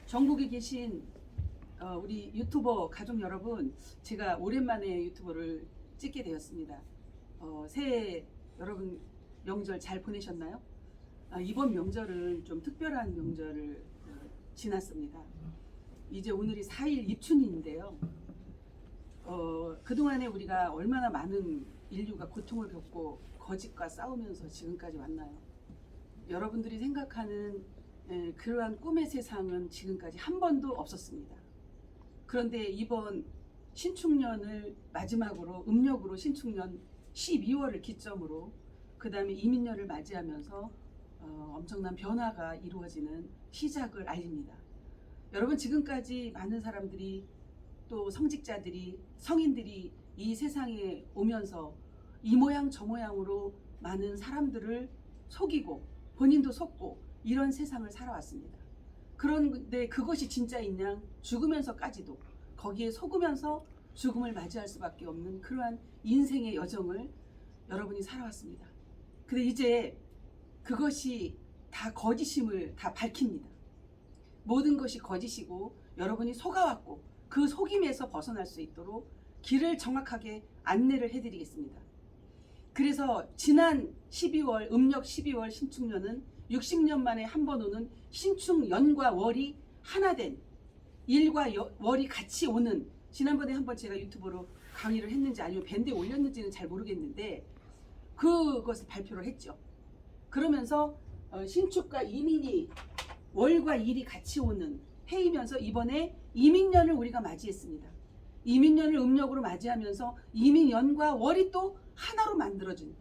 전국에 계신 우리 유튜버 가족 여러분, 제가 오랜만에 유튜버를 찍게 되었습니다. 새해 여러분 명절 잘 보내셨나요? 이번 명절은 좀 특별한 명절을 지났습니다. 이제 오늘이 4일 입춘인데요. 그동안에 우리가 얼마나 많은 인류가 고통을 겪고 거짓과 싸우면서 지금까지 왔나요? 여러분들이 생각하는 그러한 꿈의 세상은 지금까지 한 번도 없었습니다. 그런데 이번 신축년을 마지막으로 음력으로 신축년 12월을 기점으로 그 다음에 이민년을 맞이하면서 엄청난 변화가 이루어지는 시작을 알립니다. 여러분, 지금까지 많은 사람들이 또 성직자들이 성인들이 이 세상에 오면서 이 모양 저 모양으로 많은 사람들을 속이고 본인도 속고 이런 세상을 살아왔습니다. 그런데 그것이 진짜인 양 죽으면서까지도 거기에 속으면서 죽음을 맞이할 수밖에 없는 그러한 인생의 여정을 여러분이 살아왔습니다. 근데 이제 그것이 다 거짓임을 다 밝힙니다. 모든 것이 거짓이고 여러분이 속아왔고 그 속임에서 벗어날 수 있도록 길을 정확하게 안내를 해드리겠습니다. 그래서 지난 12월 음력 12월 신축년은 60년 만에 한 번 오는 신축연과 월이 하나 된 일과 월이 같이 오는, 지난번에 한번 제가 유튜브로 강의를 했는지 아니면 밴드에 올렸는지는 잘 모르겠는데 그것을 발표를 했죠. 그러면서 신축과 이민이 월과 일이 같이 오는 해이면서 이번에 이민년을 우리가 맞이했습니다. 이민년을 음력으로 맞이하면서 이민연과 월이 또 하나로 만들어진,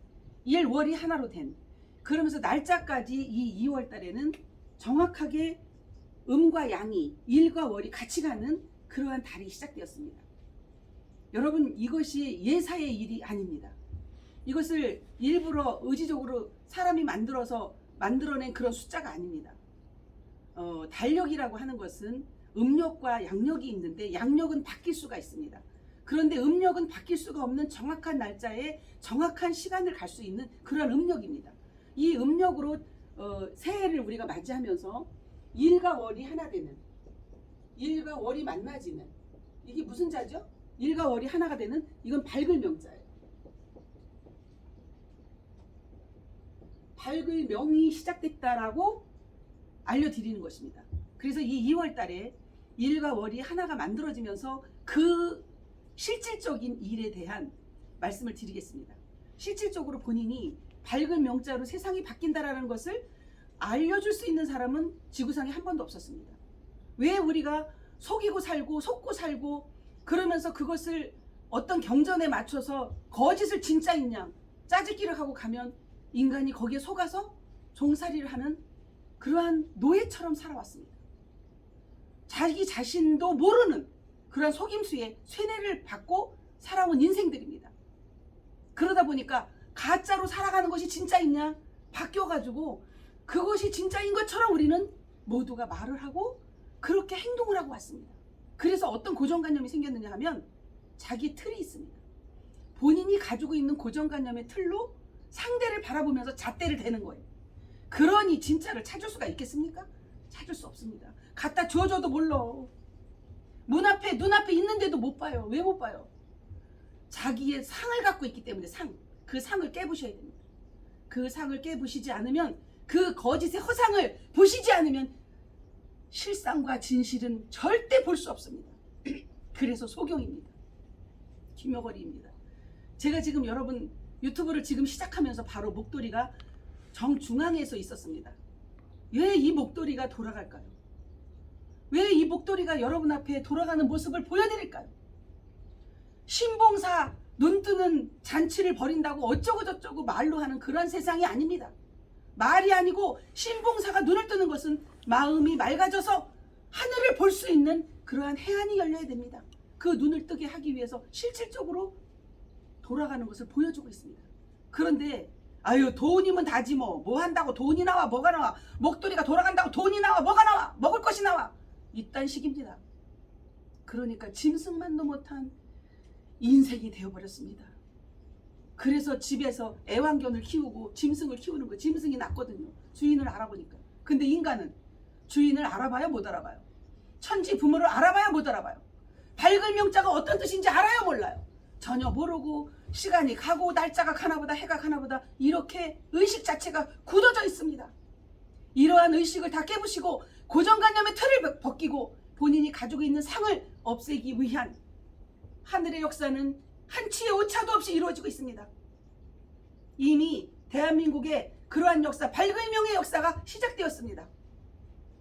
일 월이 하나로 된, 그러면서 날짜까지 이 2월 달에는 정확하게 음과 양이 일과 월이 같이 가는 그러한 달이 시작되었습니다. 여러분, 이것이 예사의 일이 아닙니다. 이것을 일부러 의지적으로 사람이 만들어낸 그런 숫자가 아닙니다. 달력이라고 하는 것은 음력과 양력이 있는데 양력은 바뀔 수가 있습니다. 그런데 음력은 바뀔 수가 없는 정확한 날짜에 정확한 시간을 갈 수 있는 그런 음력입니다. 이 음력으로 새해를 우리가 맞이하면서 일과 월이 하나 되는, 일과 월이 만나지는, 이게 무슨 자죠? 일과 월이 하나가 되는, 이건 밝을 명자예요. 밝을 명이 시작됐다라고 알려드리는 것입니다. 그래서 이 2월 달에 일과 월이 하나가 만들어지면서 그 실질적인 일에 대한 말씀을 드리겠습니다. 실질적으로 본인이 밝은 명자로 세상이 바뀐다라는 것을 알려줄 수 있는 사람은 지구상에 한 번도 없었습니다. 왜 우리가 속이고 살고 속고 살고 그러면서 그것을 어떤 경전에 맞춰서 거짓을 진짜인 양 짜집기를 하고 가면 인간이 거기에 속아서 종살이를 하는 그러한 노예처럼 살아왔습니다. 자기 자신도 모르는 그러한 속임수에 쇠뇌를 받고 살아온 인생들입니다. 그러다 보니까 가짜로 살아가는 것이 진짜이냐 바뀌어가지고 그것이 진짜인 것처럼 우리는 모두가 말을 하고 그렇게 행동을 하고 왔습니다. 그래서 어떤 고정관념이 생겼느냐 하면 자기 틀이 있습니다. 본인이 가지고 있는 고정관념의 틀로 상대를 바라보면서 잣대를 대는 거예요. 그러니 진짜를 찾을 수가 있겠습니까? 찾을 수 없습니다. 갖다 줘줘도 몰라. 눈앞에 있는데도 못 봐요. 왜 못 봐요? 자기의 상을 갖고 있기 때문에 그 상을 깨부셔야 됩니다. 그 상을 깨부시지 않으면, 그 거짓의 허상을 보시지 않으면 실상과 진실은 절대 볼 수 없습니다. 그래서 소경입니다. 김여걸이입니다. 제가 지금 여러분 유튜브를 지금 시작하면서 바로 목도리가 정중앙에서 있었습니다. 왜 이 목도리가 돌아갈까요? 왜 이 목도리가 여러분 앞에 돌아가는 모습을 보여드릴까요? 신봉사 눈 뜨는 잔치를 벌인다고 어쩌고 저쩌고 말로 하는 그런 세상이 아닙니다. 말이 아니고 신봉사가 눈을 뜨는 것은 마음이 맑아져서 하늘을 볼 수 있는 그러한 해안이 열려야 됩니다. 그 눈을 뜨게 하기 위해서 실질적으로 돌아가는 것을 보여주고 있습니다. 그런데 아유, 돈이면 다지 뭐 한다고 돈이 나와 뭐가 나와, 목도리가 돌아간다고 돈이 나와 뭐가 나와, 먹을 것이 나와, 이딴 식입니다. 그러니까 짐승만도 못한 인생이 되어버렸습니다. 그래서 집에서 애완견을 키우고 짐승을 키우는 거, 짐승이 낫거든요. 주인을 알아보니까. 근데 인간은 주인을 알아봐요, 못 알아봐요? 천지 부모를 알아봐야 못 알아봐요. 밝을 명자가 어떤 뜻인지 알아야 몰라요. 전혀 모르고 시간이 가고 날짜가 가나보다 해가 가나보다 이렇게 의식 자체가 굳어져 있습니다. 이러한 의식을 다 깨부시고 고정관념의 틀을 벗기고 본인이 가지고 있는 상을 없애기 위한 하늘의 역사는 한치의 오차도 없이 이루어지고 있습니다. 이미 대한민국의 그러한 역사, 밝을 명의 역사가 시작되었습니다.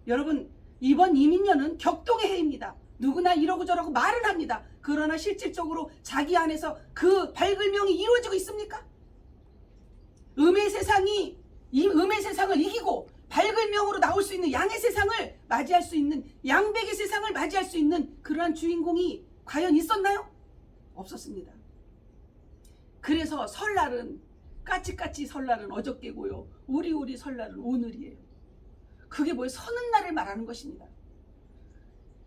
여러분, 이번 이민년은 격동의 해입니다. 누구나 이러고 저러고 말은 합니다. 그러나 실질적으로 자기 안에서 그 밝을 명이 이루어지고 있습니까? 음의 세상이 이 음의 세상을 이기고 밝을 명으로 나올 수 있는 양의 세상을 맞이할 수 있는, 양백의 세상을 맞이할 수 있는 그러한 주인공이 과연 있었나요? 없었습니다. 그래서 설날은 까치까치 설날은 어저께고요, 우리우리 설날은 오늘이에요. 그게 뭐예요? 서는 날을 말하는 것입니다.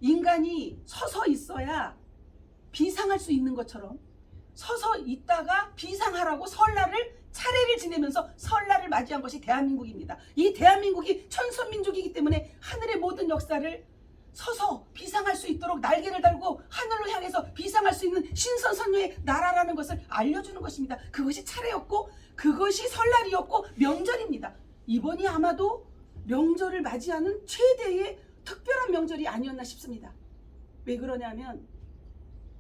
인간이 서서 있어야 비상할 수 있는 것처럼 서서 있다가 비상하라고 설날을 차례를 지내면서 설날을 맞이한 것이 대한민국입니다. 이 대한민국이 천선민족이기 때문에 하늘의 모든 역사를 서서 비상할 수 있도록 날개를 달고 하늘로 향해서 비상할 수 있는 신선선녀의 나라라는 것을 알려주는 것입니다. 그것이 차례였고 그것이 설날이었고 명절입니다. 이번이 아마도 명절을 맞이하는 최대의 특별한 명절이 아니었나 싶습니다. 왜 그러냐면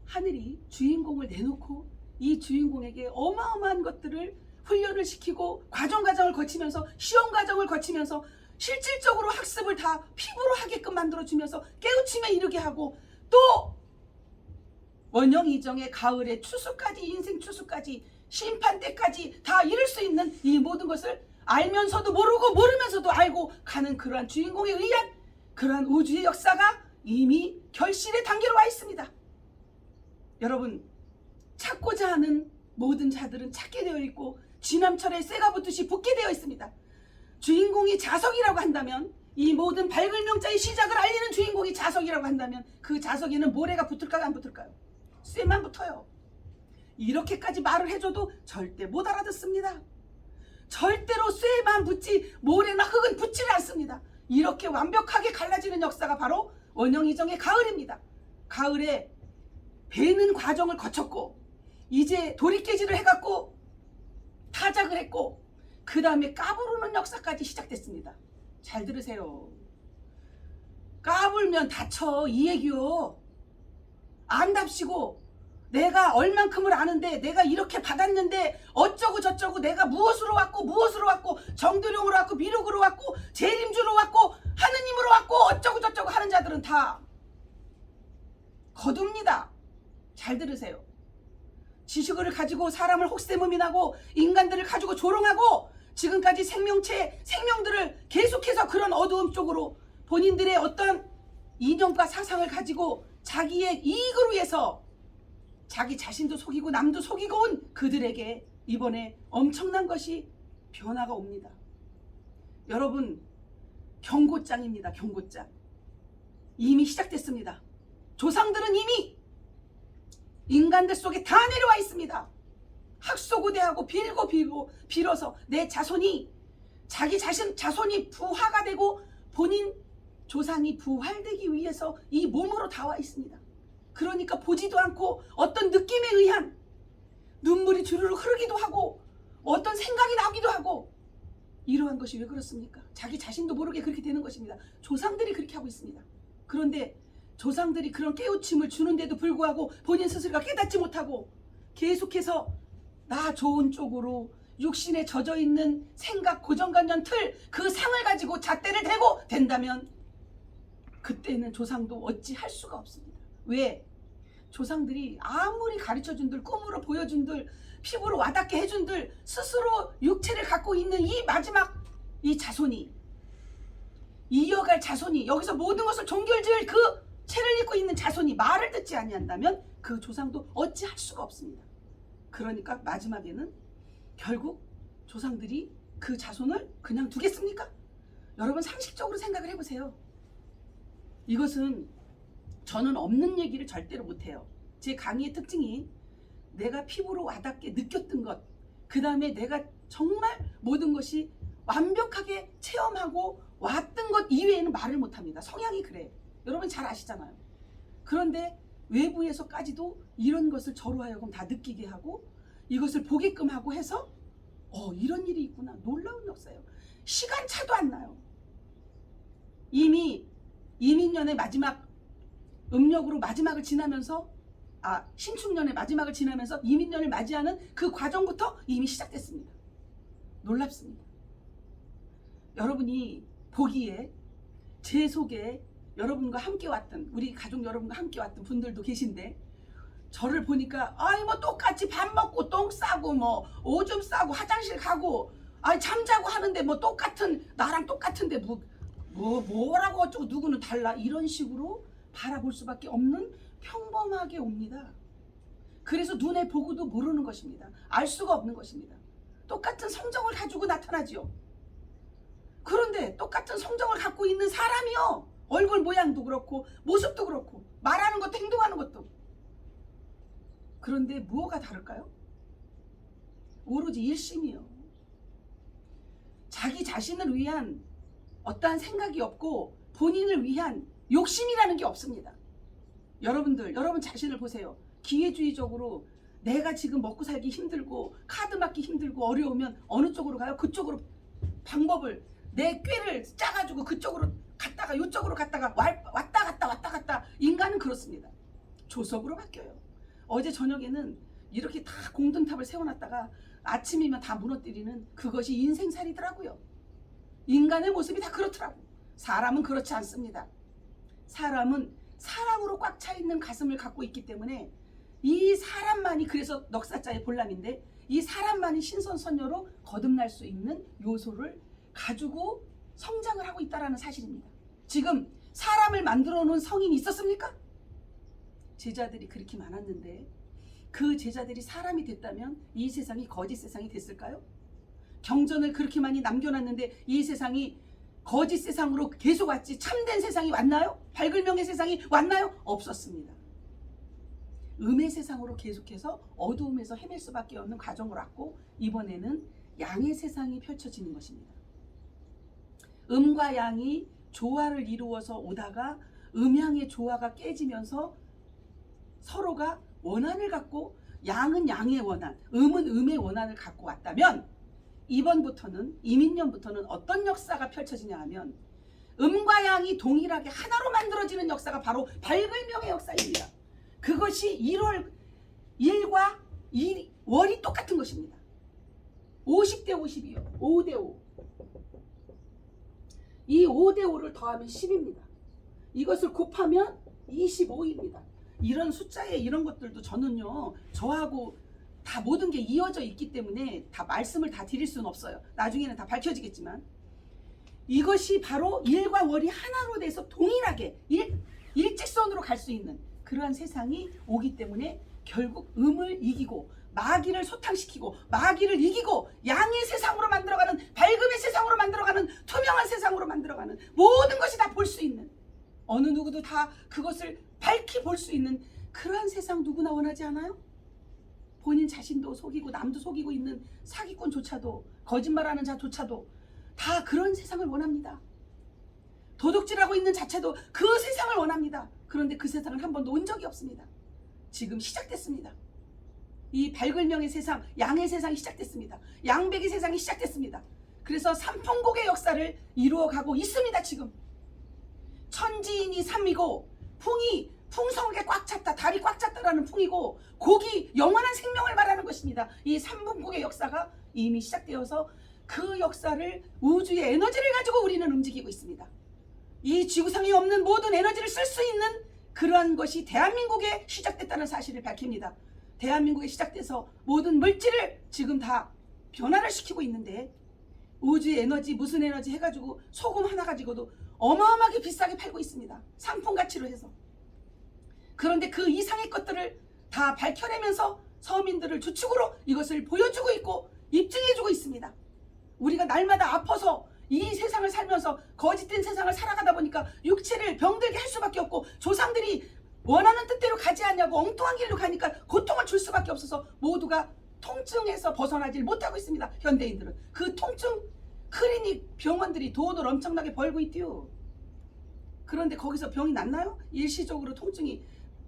하늘이 주인공을 내놓고 이 주인공에게 어마어마한 것들을 훈련을 시키고 과정을 거치면서 시험 과정을 거치면서 실질적으로 학습을 다 피부로 하게끔 만들어주면서 깨우침에 이르게 하고 또 원영이정의 가을의 추수까지 인생 추수까지 심판 때까지 다 이룰 수 있는 이 모든 것을 알면서도 모르고 모르면서도 알고 가는 그러한 주인공에 의한 그러한 우주의 역사가 이미 결실의 단계로 와 있습니다. 여러분, 찾고자 하는 모든 자들은 찾게 되어 있고 쥐남철에 쇠가 붙듯이 붙게 되어 있습니다. 주인공이 자석이라고 한다면, 이 모든 밝을 명자의 시작을 알리는 주인공이 자석이라고 한다면 그 자석에는 모래가 붙을까요? 안 붙을까요? 쇠만 붙어요. 이렇게까지 말을 해줘도 절대 못 알아듣습니다. 절대로 쇠만 붙지 모래나 흙은 붙지를 않습니다. 이렇게 완벽하게 갈라지는 역사가 바로 원영이정의 가을입니다. 가을에 베는 과정을 거쳤고 이제 도리깨질을 해갖고 타작을 했고 그 다음에 까부르는 역사까지 시작됐습니다. 잘 들으세요. 까불면 다쳐, 이 얘기요. 안답시고 내가 얼만큼을 아는데 내가 이렇게 받았는데 어쩌고 저쩌고 내가 무엇으로 왔고 정도령으로 왔고 미륵으로 왔고 재림주로 왔고 하느님으로 왔고 어쩌고 저쩌고 하는 자들은 다 거둡니다. 잘 들으세요. 지식을 가지고 사람을 혹세무민하고 인간들을 가지고 조롱하고 지금까지 생명들을 계속해서 그런 어두움 쪽으로 본인들의 어떤 이념과 사상을 가지고 자기의 이익을 위해서 자기 자신도 속이고 남도 속이고 온 그들에게 이번에 엄청난 것이 변화가 옵니다. 여러분, 경고장입니다. 경고장. 이미 시작됐습니다. 조상들은 이미 인간들 속에 다 내려와 있습니다. 학소고대하고 빌어서 내 자손이 자기 자손이 부하가 되고 본인 조상이 부활되기 위해서 이 몸으로 다 와 있습니다. 그러니까 보지도 않고 어떤 느낌에 의한 눈물이 주르륵 흐르기도 하고 어떤 생각이 나기도 하고 이러한 것이 왜 그렇습니까? 자기 자신도 모르게 그렇게 되는 것입니다. 조상들이 그렇게 하고 있습니다. 그런데 조상들이 그런 깨우침을 주는데도 불구하고 본인 스스로가 깨닫지 못하고 계속해서 나 좋은 쪽으로 육신에 젖어있는 생각 고정관념 틀 그 상을 가지고 잣대를 대고 된다면 그때는 조상도 어찌할 수가 없습니다. 왜? 조상들이 아무리 가르쳐준들 꿈으로 보여준들 피부로 와닿게 해준들 스스로 육체를 갖고 있는 이 마지막 이 자손이 이어갈 자손이 여기서 모든 것을 종결지을 그 채를 입고 있는 자손이 말을 듣지 아니한다면 그 조상도 어찌할 수가 없습니다. 그러니까 마지막에는 결국 조상들이 그 자손을 그냥 두겠습니까? 여러분 상식적으로 생각을 해보세요. 이것은 저는 없는 얘기를 절대로 못해요. 제 강의의 특징이 내가 피부로 와닿게 느꼈던 것, 그 다음에 내가 정말 모든 것이 완벽하게 체험하고 왔던 것 이외에는 말을 못합니다. 성향이 그래. 여러분 잘 아시잖아요. 그런데 외부에서까지도 이런 것을 저로 하여금 다 느끼게 하고 이것을 보게끔 하고 해서 이런 일이 있구나. 놀라운 역사예요. 시간차도 안 나요. 이미 이민년의 마지막 음력으로 마지막을 지나면서 신축년의 마지막을 지나면서 이민년을 맞이하는 그 과정부터 이미 시작됐습니다. 놀랍습니다. 여러분이 보기에 제 속에 여러분과 함께 왔던 우리 가족 여러분과 함께 왔던 분들도 계신데 저를 보니까 뭐 똑같이 밥 먹고 똥 싸고 뭐 오줌 싸고 화장실 가고 잠자고 하는데 뭐 나랑 똑같은데 뭐라고 어쩌고 누구는 달라 이런 식으로 바라볼 수밖에 없는 평범하게 옵니다. 그래서 눈에 보고도 모르는 것입니다. 알 수가 없는 것입니다. 똑같은 성정을 가지고 나타나지요. 그런데 똑같은 성정을 갖고 있는 사람이요. 얼굴 모양도 그렇고 모습도 그렇고 말하는 것도 행동하는 것도. 그런데 무엇가 다를까요? 오로지 일심이요. 자기 자신을 위한 어떠한 생각이 없고 본인을 위한 욕심이라는 게 없습니다. 여러분 자신을 보세요. 기회주의적으로 내가 지금 먹고 살기 힘들고 카드 받기 힘들고 어려우면 어느 쪽으로 가요? 그쪽으로 방법을 내 꾀를 짜가지고 그쪽으로 갔다가 이쪽으로 갔다가 왔다 갔다 인간은 그렇습니다. 조석으로 바뀌어요. 어제 저녁에는 이렇게 다 공든탑을 세워놨다가 아침이면 다 무너뜨리는 그것이 인생살이더라고요. 인간의 모습이 다 그렇더라고. 사람은 그렇지 않습니다. 사람은 사랑으로 꽉 차있는 가슴을 갖고 있기 때문에 이 사람만이, 그래서 넉사자의 볼람인데, 이 사람만이 신선선녀로 거듭날 수 있는 요소를 가지고 성장을 하고 있다는 사실입니다. 지금 사람을 만들어 놓은 성인이 있었습니까? 제자들이 그렇게 많았는데 그 제자들이 사람이 됐다면 이 세상이 거짓 세상이 됐을까요? 경전을 그렇게 많이 남겨놨는데 이 세상이 거짓 세상으로 계속 왔지 참된 세상이 왔나요? 밝을 명의 세상이 왔나요? 없었습니다. 음의 세상으로 계속해서 어두움에서 헤맬 수밖에 없는 과정을 왔고 이번에는 양의 세상이 펼쳐지는 것입니다. 음과 양이 조화를 이루어서 오다가 음양의 조화가 깨지면서 서로가 원한을 갖고 양은 양의 원한, 음은 음의 원한을 갖고 왔다면 이번부터는 이민년부터는 어떤 역사가 펼쳐지냐 하면 음과 양이 동일하게 하나로 만들어지는 역사가 바로 밝을 명의 역사입니다. 그것이 1과 월이 똑같은 것입니다. 50대 50이요. 5대 5. 이 5대 5를 더하면 10입니다. 이것을 곱하면 25입니다. 이런 숫자에 이런 것들도 저는요, 저하고 다 모든 게 이어져 있기 때문에 다 말씀을 다 드릴 수는 없어요. 나중에는 다 밝혀지겠지만 이것이 바로 일과 월이 하나로 돼서 동일하게 일직선으로 갈 수 있는 그러한 세상이 오기 때문에 결국 음을 이기고 마귀를 소탕시키고 마귀를 이기고 양의 세상으로 만들어가는, 밝음의 세상으로 만들어가는, 투명한 세상으로 만들어가는, 모든 것이 다 볼 수 있는, 어느 누구도 다 그것을 밝히 볼 수 있는 그러한 세상 누구나 원하지 않아요? 본인 자신도 속이고 남도 속이고 있는 사기꾼조차도, 거짓말하는 자조차도 다 그런 세상을 원합니다. 도둑질하고 있는 자체도 그 세상을 원합니다. 그런데 그 세상을 한 번도 온 적이 없습니다. 지금 시작됐습니다. 이 밝을 명의 세상, 양의 세상이 시작됐습니다. 양백의 세상이 시작됐습니다. 그래서 삼풍곡의 역사를 이루어가고 있습니다. 지금 천지인이 삼이고 풍이 풍성하게 꽉 찼다, 달이 꽉 찼다라는 풍이고 곡이 영원한 생명을 말하는 것입니다. 이 삼풍곡의 역사가 이미 시작되어서 그 역사를, 우주의 에너지를 가지고 우리는 움직이고 있습니다. 이 지구상에 없는 모든 에너지를 쓸 수 있는 그러한 것이 대한민국에 시작됐다는 사실을 밝힙니다. 대한민국에 시작돼서 모든 물질을 지금 다 변화를 시키고 있는데 우주의 에너지, 무슨 에너지 해가지고 소금 하나 가지고도 어마어마하게 비싸게 팔고 있습니다. 상품 가치로 해서. 그런데 그 이상의 것들을 다 밝혀내면서 서민들을 주축으로 이것을 보여주고 있고 입증해주고 있습니다. 우리가 날마다 아파서 이 세상을 살면서 거짓된 세상을 살아가다 보니까 육체를 병들게 할 수밖에 없고 조상들이 원하는 뜻대로 가지 않냐고 엉뚱한 길로 가니까 고통을 줄 수밖에 없어서 모두가 통증에서 벗어나질 못하고 있습니다. 현대인들은 그 통증 클리닉 병원들이 돈을 엄청나게 벌고 있디요. 그런데 거기서 병이 낫나요? 일시적으로 통증이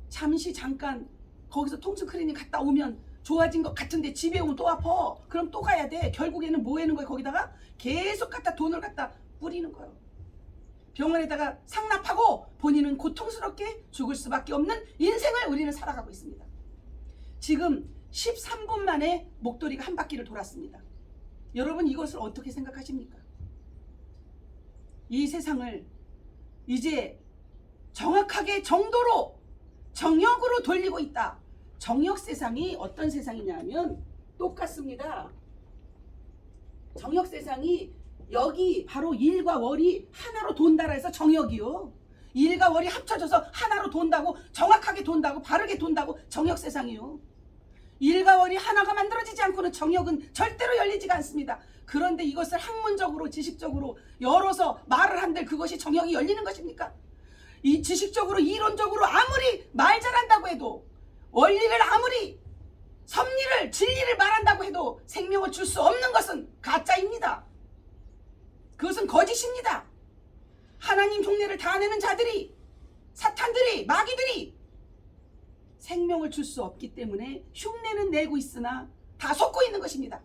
잠깐 거기서 통증 클리닉 갔다 오면 좋아진 것 같은데 집에 오면 또 아파. 그럼 또 가야 돼. 결국에는 뭐 하는 거야? 거기다가 계속 돈을 갖다 뿌리는 거예요. 병원에다가 상납하고 본인은 고통스럽게 죽을 수밖에 없는 인생을 우리는 살아가고 있습니다. 지금 13분 만에 목도리가 한 바퀴를 돌았습니다. 여러분 이것을 어떻게 생각하십니까? 이 세상을 이제 정확하게 정도로 정역으로 돌리고 있다. 정역 세상이 어떤 세상이냐면 똑같습니다. 정역 세상이 여기 바로 일과 월이 하나로 돈다라 해서 정역이요. 일과 월이 합쳐져서 하나로 돈다고, 정확하게 돈다고, 바르게 돈다고 정역 세상이요. 일과 월이 하나가 만들어지지 않고는 정역은 절대로 열리지가 않습니다. 그런데 이것을 학문적으로 지식적으로 열어서 말을 한들 그것이 정역이 열리는 것입니까? 이 지식적으로 이론적으로 아무리 말 잘한다고 해도, 원리를 아무리 섭리를 진리를 말한다고 해도 생명을 줄 수 없는 것은 가짜입니다. 그것은 거짓입니다. 하나님 흉내를 다 내는 자들이, 사탄들이, 마귀들이 생명을 줄 수 없기 때문에 흉내는 내고 있으나 다 속고 있는 것입니다.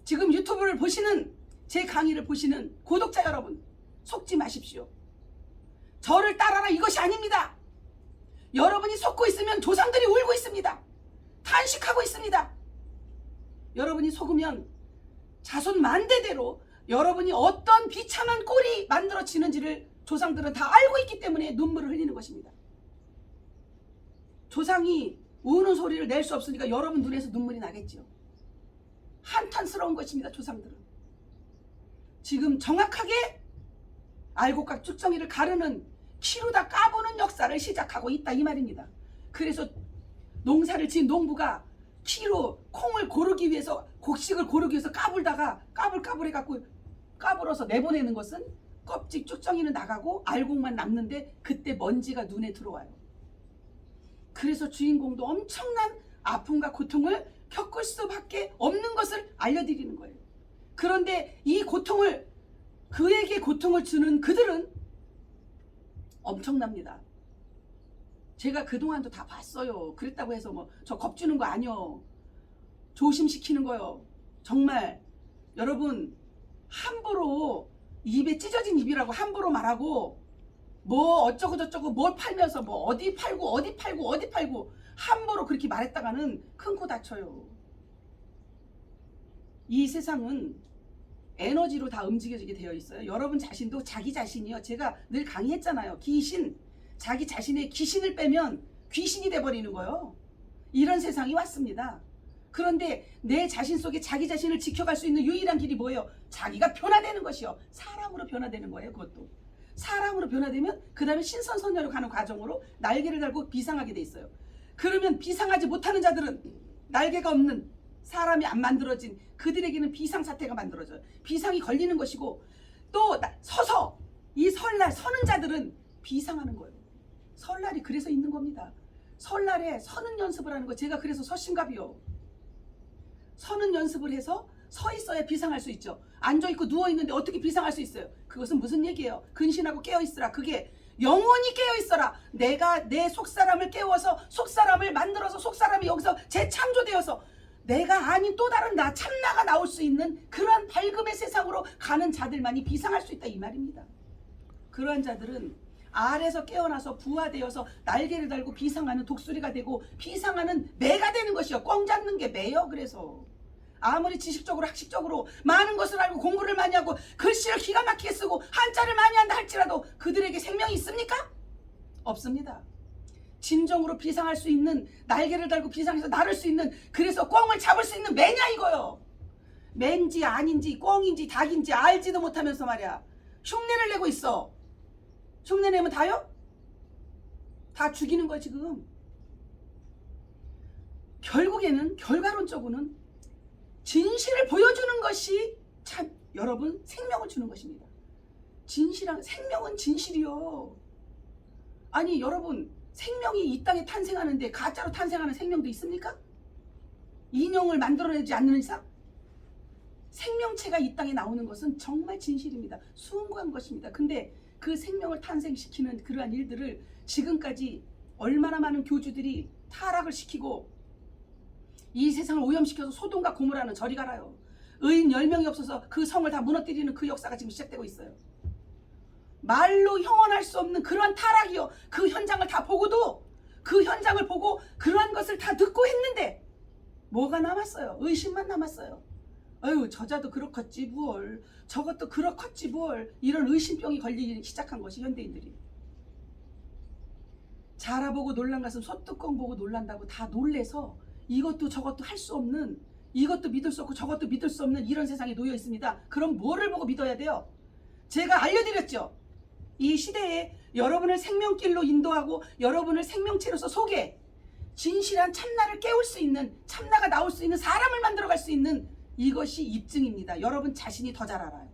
지금 유튜브를 보시는, 제 강의를 보시는 구독자 여러분, 속지 마십시오. 저를 따라라 이것이 아닙니다. 여러분이 속고 있으면 조상들이 울고 있습니다. 탄식하고 있습니다. 여러분이 속으면 자손 만대대로 여러분이 어떤 비참한 꼴이 만들어지는지를 조상들은 다 알고 있기 때문에 눈물을 흘리는 것입니다. 조상이 우는 소리를 낼 수 없으니까 여러분 눈에서 눈물이 나겠죠. 한탄스러운 것입니다. 조상들은 지금 정확하게 알곡과 쭉정이를 가르는, 키로다 까보는 역사를 시작하고 있다 이 말입니다. 그래서 농사를 지은 농부가 키로 콩을 고르기 위해서, 곡식을 고르기 위해서 까불다가 까불 해갖고 까불어서 내보내는 것은 껍질 쭉정이는 나가고 알곡만 남는데 그때 먼지가 눈에 들어와요. 그래서 주인공도 엄청난 아픔과 고통을 겪을 수밖에 없는 것을 알려드리는 거예요. 그런데 이 고통을, 그에게 고통을 주는 그들은 엄청납니다. 제가 그동안도 다 봤어요. 그랬다고 해서 뭐 저 겁주는 거 아니요. 조심시키는 거요. 정말 여러분 함부로, 입에 찢어진 입이라고 함부로 말하고 뭐 어쩌고 저쩌고 뭘 팔면서 뭐 어디 팔고 함부로 그렇게 말했다가는 큰 코 다쳐요. 이 세상은 에너지로 다 움직여지게 되어 있어요. 여러분 자신도 자기 자신이요. 제가 늘 강의했잖아요. 귀신, 자기 자신의 귀신을 빼면 귀신이 돼버리는 거예요. 이런 세상이 왔습니다. 그런데 내 자신 속에 자기 자신을 지켜갈 수 있는 유일한 길이 뭐예요? 자기가 변화되는 것이요. 사람으로 변화되는 거예요. 그것도 사람으로 변화되면 그 다음에 신선선녀로 가는 과정으로 날개를 달고 비상하게 돼 있어요. 그러면 비상하지 못하는 자들은, 날개가 없는, 사람이 안 만들어진 그들에게는 비상사태가 만들어져요. 비상이 걸리는 것이고, 또 서서 이 설날 서는 자들은 비상하는 거예요. 설날이 그래서 있는 겁니다. 설날에 서는 연습을 하는 거. 제가 그래서 서신갑이요. 서는 연습을 해서 서 있어야 비상할 수 있죠. 앉아있고 누워있는데 어떻게 비상할 수 있어요? 그것은 무슨 얘기예요? 근신하고 깨어있으라. 그게 영원히 깨어있어라. 내가 내 속사람을 깨워서 속사람을 만들어서 속사람이 여기서 재창조되어서 내가 아닌 또 다른 나, 참나가 나올 수 있는 그러한 밝음의 세상으로 가는 자들만이 비상할 수 있다 이 말입니다. 그러한 자들은 알에서 깨어나서 부화되어서 날개를 달고 비상하는 독수리가 되고 비상하는 매가 되는 것이요. 꽝 잡는 게 매요. 그래서 아무리 지식적으로 학식적으로 많은 것을 알고 공부를 많이 하고 글씨를 기가 막히게 쓰고 한자를 많이 한다 할지라도 그들에게 생명이 있습니까? 없습니다. 진정으로 비상할 수 있는, 날개를 달고 비상해서 날을 수 있는, 그래서 꽝을 잡을 수 있는 매냐 이거요. 매인지 아닌지 꽝인지 닭인지 알지도 못하면서 말이야 흉내를 내고 있어. 흉내 내면 다요? 다 죽이는 거야 지금. 결국에는 결과론적으로는 진실을 보여주는 것이 참 여러분 생명을 주는 것입니다. 진실한, 생명은 진실이요. 아니 여러분 생명이 이 땅에 탄생하는데 가짜로 탄생하는 생명도 있습니까? 인형을 만들어내지 않는 이상 생명체가 이 땅에 나오는 것은 정말 진실입니다. 숭고한 것입니다. 근데 그 생명을 탄생시키는 그러한 일들을 지금까지 얼마나 많은 교주들이 타락을 시키고 이 세상을 오염시켜서 소돔과 고모라는 저리 가라요. 의인 10명이 없어서 그 성을 다 무너뜨리는 그 역사가 지금 시작되고 있어요. 말로 형언할 수 없는 그러한 타락이요. 그 현장을 다 보고도 그 현장을 보고 그러한 것을 다 듣고 했는데 뭐가 남았어요? 의심만 남았어요. 아유 저자도 그렇겠지 뭘, 저것도 그렇겠지 뭘, 이런 의심병이 걸리기 시작한 것이 현대인들이. 자라보고 놀란 것은 소뚜껑 보고 놀란다고 다 놀래서 이것도 저것도 할 수 없는, 이것도 믿을 수 없고 저것도 믿을 수 없는 이런 세상에 놓여 있습니다. 그럼 뭐를 보고 믿어야 돼요? 제가 알려드렸죠. 이 시대에 여러분을 생명길로 인도하고 여러분을 생명체로서 속에 진실한 참나를 깨울 수 있는, 참나가 나올 수 있는 사람을 만들어갈 수 있는 이것이 입증입니다. 여러분 자신이 더 잘 알아요.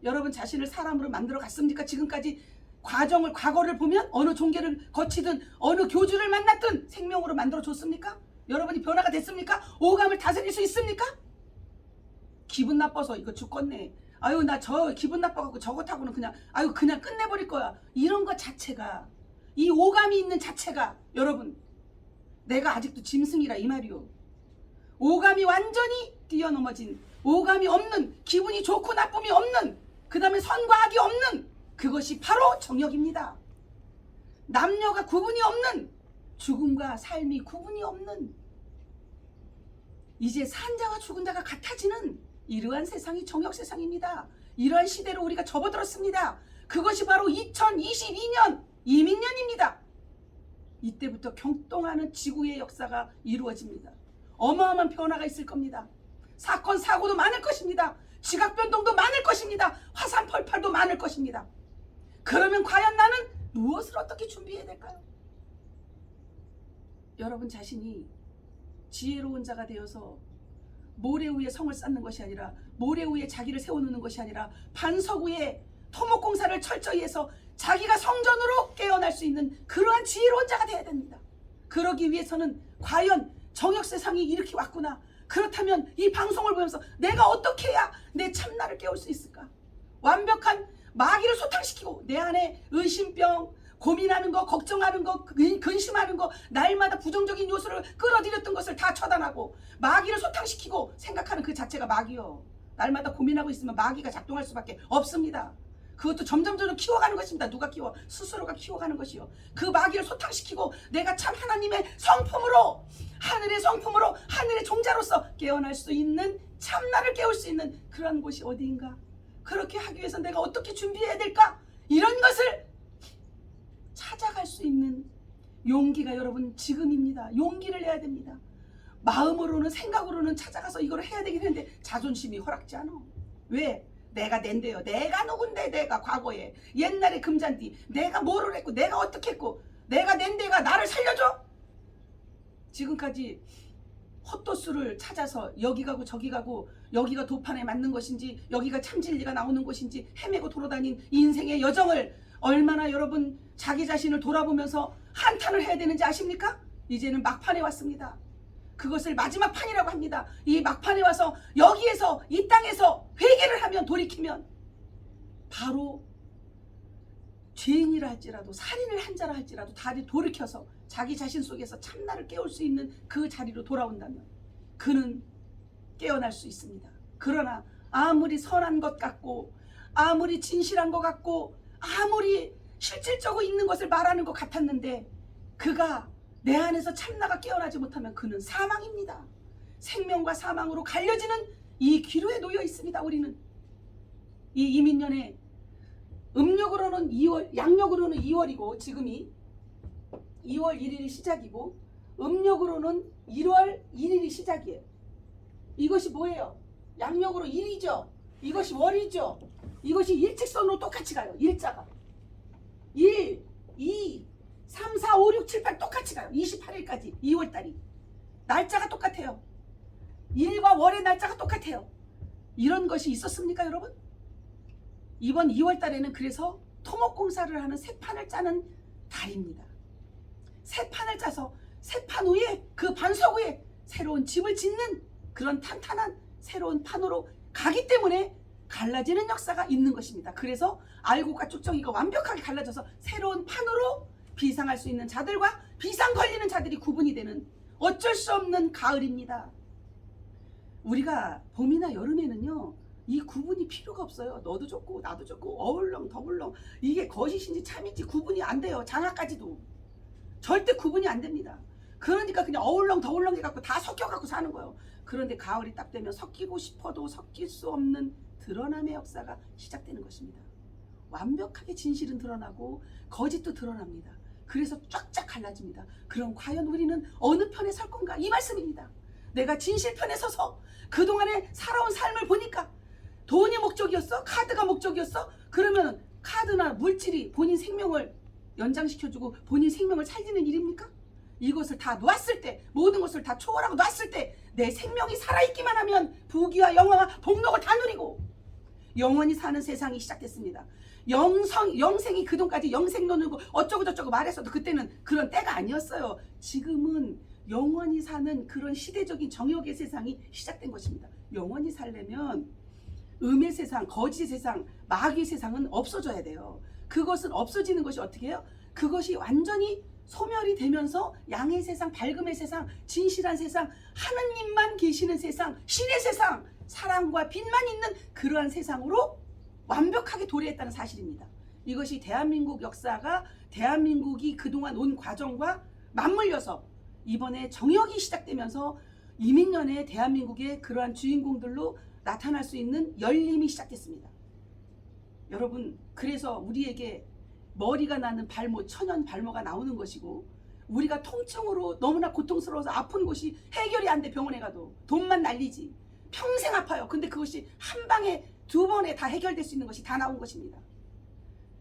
여러분 자신을 사람으로 만들어 갔습니까? 지금까지 과거를 보면 어느 종교를 거치든 어느 교주를 만났든 생명으로 만들어 줬습니까? 여러분이 변화가 됐습니까? 오감을 다스릴 수 있습니까? 기분 나빠서 이거 죽겠네, 아유 나 저 기분 나빠갖고 저것하고는 그냥 그냥 끝내버릴 거야, 이런 것 자체가, 이 오감이 있는 자체가, 여러분 내가 아직도 짐승이라 이 말이요. 오감이 완전히 뛰어넘어진, 오감이 없는, 기분이 좋고 나쁨이 없는, 그 다음에 선과 악이 없는, 그것이 바로 정욕입니다. 남녀가 구분이 없는, 죽음과 삶이 구분이 없는, 이제 산 자와 죽은 자가 같아지는 이러한 세상이 정욕 세상입니다. 이러한 시대로 우리가 접어들었습니다. 그것이 바로 2022년 이민년입니다. 이때부터 경동하는 지구의 역사가 이루어집니다. 어마어마한 변화가 있을 겁니다. 사건 사고도 많을 것입니다. 지각 변동도 많을 것입니다. 화산 폭발도 많을 것입니다. 그러면 과연 나는 무엇을 어떻게 준비해야 될까요? 여러분 자신이 지혜로운 자가 되어서 모래 위에 성을 쌓는 것이 아니라, 모래 위에 자기를 세워놓는 것이 아니라, 반석 위에 토목공사를 철저히 해서 자기가 성전으로 깨어날 수 있는 그러한 지혜로운 자가 되어야 됩니다. 그러기 위해서는 과연 정욕 세상이 이렇게 왔구나, 그렇다면 이 방송을 보면서 내가 어떻게 해야 내 참나를 깨울 수 있을까? 완벽한 마귀를 소탕시키고 내 안에 의심병, 고민하는 거, 걱정하는 거, 근심하는 거, 날마다 부정적인 요소를 끌어들였던 것을 다 처단하고 마귀를 소탕시키고 생각하는 그 자체가 마귀요. 날마다 고민하고 있으면 마귀가 작동할 수밖에 없습니다. 그것도 점점 키워가는 것입니다. 누가 키워? 스스로가 키워가는 것이요. 그 마귀를 소탕시키고 내가 참 하나님의 성품으로, 하늘의 성품으로, 하늘의 종자로서 깨어날 수 있는, 참나를 깨울 수 있는 그런 곳이 어디인가? 그렇게 하기 위해서 내가 어떻게 준비해야 될까? 이런 것을 찾아갈 수 있는 용기가 여러분 지금입니다. 용기를 내야 됩니다. 마음으로는, 생각으로는 찾아가서 이걸 해야 되긴 했는데 자존심이 허락지 않아. 왜? 내가 낸데요. 내가 누군데, 내가 과거에 옛날에 금잔디 내가 뭐를 했고 내가 어떻게 했고 내가 낸데가 나를 살려줘? 지금까지 헛도수를 찾아서 여기 가고 저기 가고, 여기가 도판에 맞는 것인지 여기가 참진리가 나오는 곳인지 헤매고 돌아다닌 인생의 여정을 얼마나 여러분 자기 자신을 돌아보면서 한탄을 해야 되는지 아십니까? 이제는 막판에 왔습니다. 그것을 마지막 판이라고 합니다. 이 막판에 와서 여기에서, 이 땅에서 회개를 하면, 돌이키면 바로 죄인이라 할지라도, 살인을 한 자라 할지라도 다시 돌이켜서 자기 자신 속에서 참나를 깨울 수 있는 그 자리로 돌아온다면 그는 깨어날 수 있습니다. 그러나 아무리 선한 것 같고, 아무리 진실한 것 같고, 아무리 실질적으로 있는 것을 말하는 것 같았는데 그가 내 안에서 참나가 깨어나지 못하면 그는 사망입니다. 생명과 사망으로 갈려지는 이 기로에 놓여 있습니다. 우리는 이 이민년에 음력으로는 2월, 양력으로는 2월이고 지금이 2월 1일이 시작이고 음력으로는 1월 1일이 시작이에요. 이것이 뭐예요? 양력으로 1이죠. 이것이 월이죠. 이것이 일직선으로 똑같이 가요. 일자가 1, 2, 3, 4, 5, 6, 7, 8 똑같이 가요. 28일까지 2월달이 날짜가 똑같아요. 일과 월의 날짜가 똑같아요. 이런 것이 있었습니까 여러분? 이번 2월달에는 그래서 토목공사를 하는 새 판을 짜는 달입니다. 새 판을 짜서 새 판 위에, 그 반석 위에 새로운 집을 짓는 그런 탄탄한 새로운 판으로 가기 때문에 갈라지는 역사가 있는 것입니다. 그래서 알곡과 쭉정이가 완벽하게 갈라져서 새로운 판으로 비상할 수 있는 자들과 비상 걸리는 자들이 구분이 되는 어쩔 수 없는 가을입니다. 우리가 봄이나 여름에는요, 이 구분이 필요가 없어요. 너도 좋고 나도 좋고 어울렁 더불렁 이게 거짓인지 참인지 구분이 안 돼요. 장화까지도 절대 구분이 안 됩니다. 그러니까 그냥 어울렁 더울렁 해갖고 다 섞여갖고 사는 거예요. 그런데 가을이 딱 되면 섞이고 싶어도 섞일 수 없는 드러남의 역사가 시작되는 것입니다. 완벽하게 진실은 드러나고 거짓도 드러납니다. 그래서 쫙쫙 갈라집니다. 그럼 과연 우리는 어느 편에 설 건가? 이 말씀입니다. 내가 진실 편에 서서 그동안에 살아온 삶을 보니까 돈이 목적이었어? 카드가 목적이었어? 그러면 카드나 물질이 본인 생명을 연장시켜주고 본인 생명을 살리는 일입니까? 이것을 다 놨을 때, 모든 것을 다 초월하고 놨을 때 내 생명이 살아있기만 하면 부귀와 영화와 복록을 다 누리고 영원히 사는 세상이 시작됐습니다. 영생이 그동까지 영생론이고 어쩌고저쩌고 말했어도 그때는 그런 때가 아니었어요. 지금은 영원히 사는 그런 시대적인 정욕의 세상이 시작된 것입니다. 영원히 살려면 음의 세상, 거짓의 세상, 마귀의 세상은 없어져야 돼요. 그것은 없어지는 것이 어떻게 해요? 그것이 완전히 소멸이 되면서 양의 세상, 밝음의 세상, 진실한 세상, 하느님만 계시는 세상, 신의 세상, 사랑과 빛만 있는 그러한 세상으로 완벽하게 도래했다는 사실입니다. 이것이 대한민국 역사가 대한민국이 그동안 온 과정과 맞물려서 이번에 정역이 시작되면서 이민년에 대한민국의 그러한 주인공들로 나타날 수 있는 열림이 시작됐습니다. 여러분, 그래서 우리에게 머리가 나는 발모, 천연 발모가 나오는 것이고 우리가 통증으로 너무나 고통스러워서 아픈 곳이 해결이 안 돼. 병원에 가도 돈만 날리지 평생 아파요. 근데 그것이 한 방에 두 번에 다 해결될 수 있는 것이 다 나온 것입니다.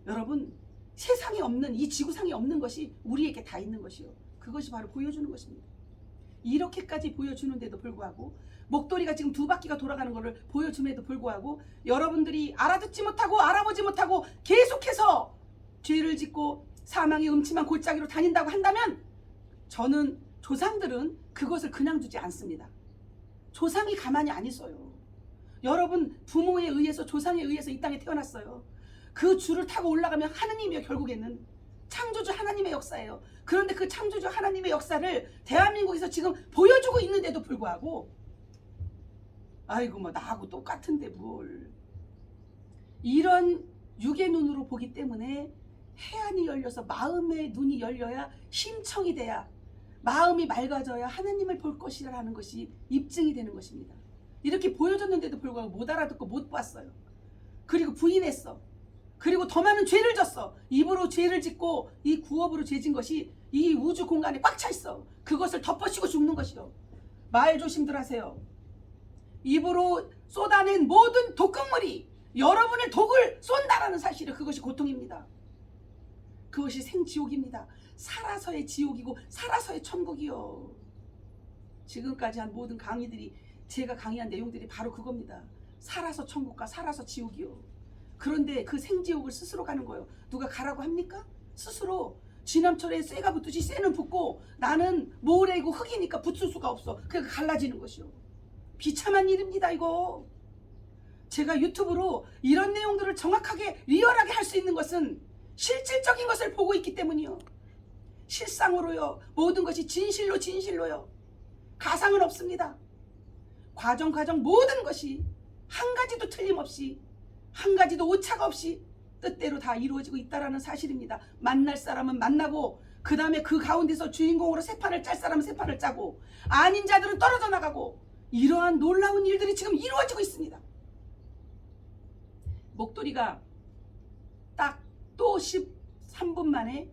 여러분, 세상에 없는 이 지구상에 없는 것이 우리에게 다 있는 것이요. 그것이 바로 보여주는 것입니다. 이렇게까지 보여주는데도 불구하고 목도리가 지금 두 바퀴가 돌아가는 것을 보여줌에도 불구하고 여러분들이 알아듣지 못하고 알아보지 못하고 계속해서 죄를 짓고 사망의 음침한 골짜기로 다닌다고 한다면 저는 조상들은 그것을 그냥 두지 않습니다. 조상이 가만히 안 있어요. 여러분, 부모에 의해서 조상에 의해서 이 땅에 태어났어요. 그 줄을 타고 올라가면 하느님이요. 결국에는 창조주 하나님의 역사예요. 그런데 그 창조주 하나님의 역사를 대한민국에서 지금 보여주고 있는데도 불구하고 아이고 뭐 나하고 똑같은데 뭘, 이런 육의 눈으로 보기 때문에 해안이 열려서 마음의 눈이 열려야 심청이 돼야 마음이 맑아져야 하나님을 볼 것이라는 것이 입증이 되는 것입니다. 이렇게 보여줬는데도 불구하고 못 알아듣고 못 봤어요. 그리고 부인했어. 그리고 더 많은 죄를 졌어. 입으로 죄를 짓고 이 구업으로 죄진 것이 이 우주 공간에 꽉 차 있어. 그것을 덮어씌고 죽는 것이요. 말 조심들 하세요. 입으로 쏟아낸 모든 독극물이 여러분의 독을 쏜다라는 사실은 그것이 고통입니다. 그것이 생지옥입니다. 살아서의 지옥이고 살아서의 천국이요. 지금까지 한 모든 강의들이, 제가 강의한 내용들이 바로 그겁니다. 살아서 천국과 살아서 지옥이요. 그런데 그 생지옥을 스스로 가는 거예요. 누가 가라고 합니까? 스스로 지남철에 쇠가 붙듯이 쇠는 붙고 나는 모래이고 흙이니까 붙을 수가 없어. 그러니까 갈라지는 것이요. 비참한 일입니다 이거. 제가 유튜브로 이런 내용들을 정확하게 리얼하게 할 수 있는 것은 실질적인 것을 보고 있기 때문이요. 실상으로요. 모든 것이 진실로요. 가상은 없습니다. 과정 모든 것이 한 가지도 틀림없이, 한 가지도 오차가 없이 뜻대로 다 이루어지고 있다는 사실입니다. 만날 사람은 만나고 그 다음에 그 가운데서 주인공으로 세 판을 짤 사람은 세 판을 짜고 아닌 자들은 떨어져 나가고 이러한 놀라운 일들이 지금 이루어지고 있습니다. 목도리가 딱 또 13분 만에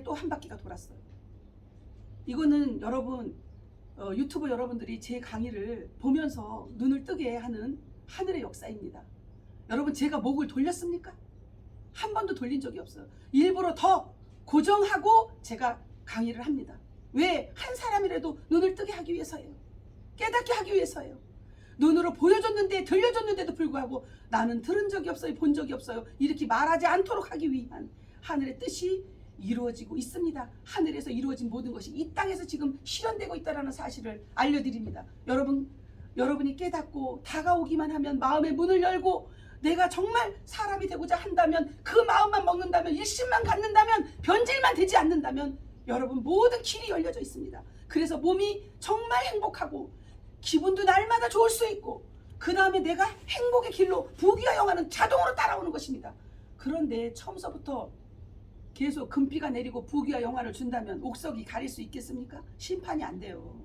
또 한 바퀴가 돌았어요. 이거는 여러분, 유튜브 여러분들이 제 강의를 보면서 눈을 뜨게 하는 하늘의 역사입니다. 여러분, 제가 목을 돌렸습니까? 한 번도 돌린 적이 없어요. 일부러 더 고정하고 제가 강의를 합니다. 왜? 한 사람이라도 눈을 뜨게 하기 위해서예요. 깨닫게 하기 위해서예요. 눈으로 보여줬는데 들려줬는데도 불구하고 나는 들은 적이 없어요. 본 적이 없어요. 이렇게 말하지 않도록 하기 위한 하늘의 뜻이 이루어지고 있습니다. 하늘에서 이루어진 모든 것이 이 땅에서 지금 실현되고 있다는 사실을 알려드립니다. 여러분이 깨닫고 다가오기만 하면 마음의 문을 열고 내가 정말 사람이 되고자 한다면 그 마음만 먹는다면 일심만 갖는다면 변질만 되지 않는다면 여러분 모든 길이 열려져 있습니다. 그래서 몸이 정말 행복하고 기분도 날마다 좋을 수 있고 그 다음에 내가 행복의 길로 부귀와 영화는 자동으로 따라오는 것입니다. 그런데 처음서부터 계속 금피가 내리고 부귀와 영화를 준다면 옥석이 가릴 수 있겠습니까? 심판이 안 돼요.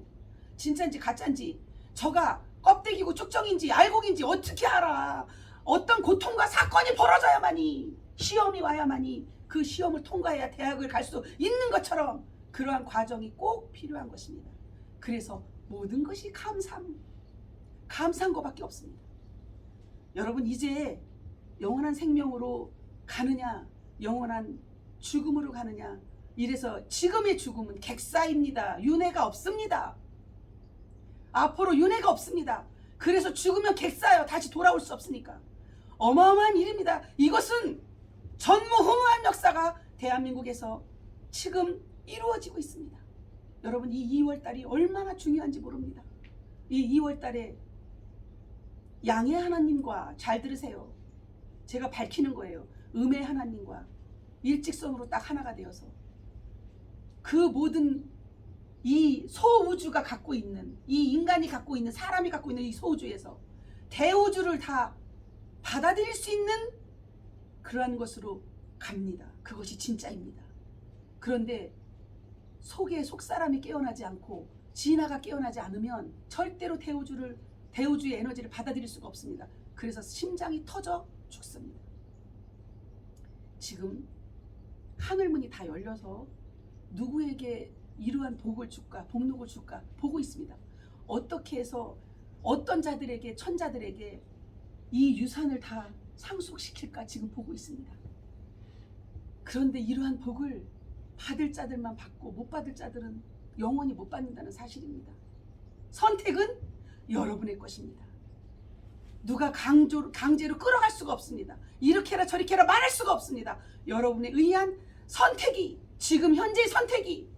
진짜인지 가짜인지 저가 껍데기고 쭉정인지 알곡인지 어떻게 알아? 어떤 고통과 사건이 벌어져야만이 시험이 와야만이 그 시험을 통과해야 대학을 갈 수 있는 것처럼 그러한 과정이 꼭 필요한 것입니다. 그래서 모든 것이 감사한 것밖에 없습니다. 여러분 이제 영원한 생명으로 가느냐 영원한 죽음으로 가느냐 이래서 지금의 죽음은 객사입니다. 윤회가 없습니다. 앞으로 윤회가 없습니다. 그래서 죽으면 객사요. 다시 돌아올 수 없으니까. 어마어마한 일입니다. 이것은 전무후무한 역사가 대한민국에서 지금 이루어지고 있습니다. 여러분 이 2월달이 얼마나 중요한지 모릅니다. 이 2월달에 양의 하나님과 잘 들으세요. 제가 밝히는 거예요. 음의 하나님과 일직선으로 딱 하나가 되어서 그 모든 이 소우주가 갖고 있는 이 인간이 갖고 있는 사람이 갖고 있는 이 소우주에서 대우주를 다 받아들일 수 있는 그러한 것으로 갑니다. 그것이 진짜입니다. 그런데 속에 속사람이 깨어나지 않고 진화가 깨어나지 않으면 절대로 대우주의 에너지를 받아들일 수가 없습니다. 그래서 심장이 터져 죽습니다. 지금 하늘문이 다 열려서 누구에게 이러한 복을 줄까 복록을 줄까 보고 있습니다. 어떻게 해서 어떤 자들에게 천자들에게 이 유산을 다 상속시킬까 지금 보고 있습니다. 그런데 이러한 복을 받을 자들만 받고 못 받을 자들은 영원히 못 받는다는 사실입니다. 선택은 여러분의 것입니다. 누가 강제로 끌어갈 수가 없습니다. 이렇게 해라 저렇게 해라 말할 수가 없습니다. 여러분의 의한 선택이 지금 현재의 선택이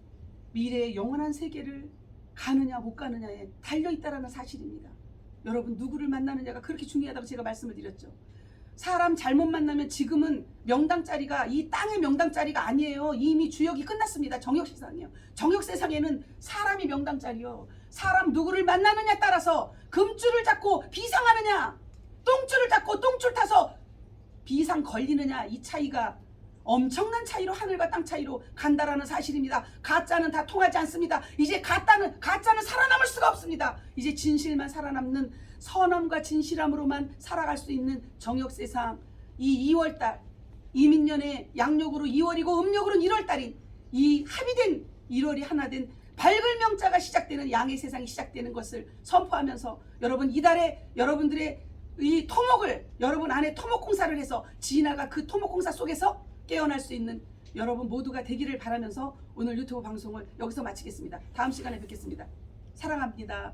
미래의 영원한 세계를 가느냐 못 가느냐에 달려있다는 사실입니다. 여러분 누구를 만나느냐가 그렇게 중요하다고 제가 말씀을 드렸죠. 사람 잘못 만나면 지금은 명당자리가 이 땅의 명당자리가 아니에요. 이미 주역이 끝났습니다. 정역세상이에요. 정역세상에는 사람이 명당자리요. 사람 누구를 만나느냐에 따라서 금줄을 잡고 비상하느냐 똥줄을 잡고 똥줄 타서 비상 걸리느냐 이 차이가 엄청난 차이로 하늘과 땅 차이로 간다라는 사실입니다. 가짜는 다 통하지 않습니다. 이제 가짜는 살아남을 수가 없습니다. 이제 진실만 살아남는 선함과 진실함으로만 살아갈 수 있는 정역세상 이 2월달 이민년의 양력으로 2월이고 음력으로는 1월달인 이 합의된 1월이 하나 된 밝을 명자가 시작되는 양의 세상이 시작되는 것을 선포하면서 여러분 이달에 여러분들의 이 토목을 여러분 안에 토목공사를 해서 진화가 그 토목공사 속에서 깨어날 수 있는 여러분 모두가 되기를 바라면서 오늘 유튜브 방송을 여기서 마치겠습니다. 다음 시간에 뵙겠습니다. 사랑합니다.